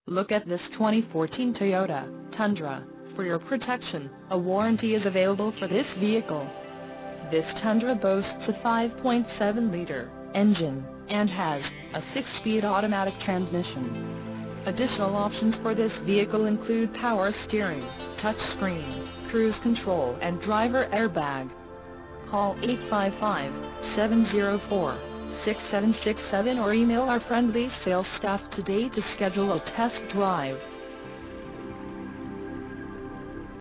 Look at this 2014 Toyota Tundra. For your protection, a warranty is available for this vehicle. This Tundra boasts a 5.7-liter engine and has a 6-speed automatic transmission. Additional options for this vehicle include power steering, touchscreen, cruise control and driver airbag. Call 855-704-6767 or email our friendly sales staff today to schedule a test drive.